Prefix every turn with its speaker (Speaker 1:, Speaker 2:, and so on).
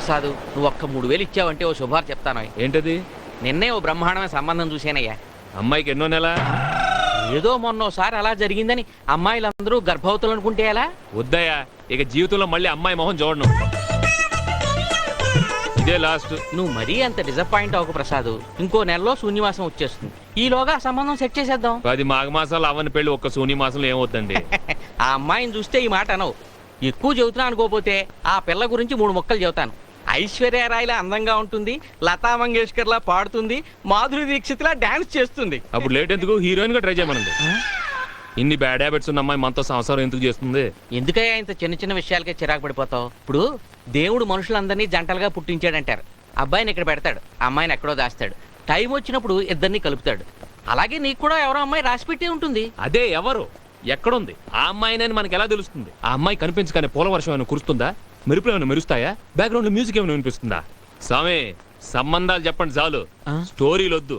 Speaker 1: ప్రసాద్, నువ్వు ఒక్క 3000 ఇచ్చావంటే ఓ శుభార్ చెప్తాను.
Speaker 2: ఏంటది?
Speaker 1: నిన్నే ఓ బ్రహ్మాండమైన సంబంధం చూసానయ్యా.
Speaker 2: అమ్మాయికి ఎన్నో నెల?
Speaker 1: ఏదో మొన్నోసారి అలా జరిగిందని అమ్మాయిలందరూ గర్భవతులు అనుకుంటే ఎలా?
Speaker 2: వద్దయ్యా, ఇక జీవితంలో మళ్ళీ అమ్మాయి మొహం చూడను. ఇదే లాస్ట్.
Speaker 1: నువ్వు మరీ అంత డిసప్పాయింట్ అవ్వకు ప్రసాద్. ఇంకో నెలలో శూన్యమాసం వచ్చేస్తుంది. ఈలోగా సంబంధం సెట్ చేసేద్దాం.
Speaker 2: 10 మాఘమాసాలు అవ్వని పెళ్లి ఒక్క శూన్య మాసంలో ఏమవుతుందండి?
Speaker 1: ఆ అమ్మాయిని చూస్తే ఈ మాట అనవు. ఎక్కువ చెబుతున్నా అనుకోపోతే ఆ పిల్ల గురించి 3 ముక్కలు చెబుతాను. ఐశ్వర్యరాయ్లా అందంగా ఉంటుంది, లతా మంగేష్కర్ లా పాడుతుంది, మాధురి దీక్షిత్ లా డాన్స్ చేస్తుంది.
Speaker 2: అప్పుడు లేట్ ఎందుకు? హీరోయిన్ గా ట్రై చేయమనండి. ఇన్ని బ్యాడ్ హ్యాబిట్స్ ఉన్న అమ్మాయి మనతో సంసారం ఎందుకు చేస్తుంది?
Speaker 1: ఎందుకయ్యా ఇంత చిన్న చిన్న విషయాలకే చిరాకు పడిపోతావు? ఇప్పుడు దేవుడు మనుషులందరినీ జంటలుగా పుట్టించాడంటారు. అబ్బాయిని ఇక్కడ పెడతాడు, అమ్మాయిని ఎక్కడో దాస్తాడు. టైం వచ్చినప్పుడు ఇద్దరిని కలుపుతాడు. అలాగే నీకు కూడా ఎవరో అమ్మాయి రాసిపెట్టే ఉంటుంది.
Speaker 2: అదే ఎవరు, ఎక్కడుంది ఆ అమ్మాయినని మనకి ఎలా తెలుస్తుంది? ఆ అమ్మాయి కనిపించగానే పూల వర్షం ఏమైనా కురుస్తుందా? మెరుపులు ఏమైనా మెరుస్తాయా? బ్యాక్గ్రౌండ్ లో మ్యూజిక్ ఏమైనా వినిపిస్తుందా? స్వామి, సంబంధాలు చెప్పండి చాలు, స్టోరీలు వద్దు.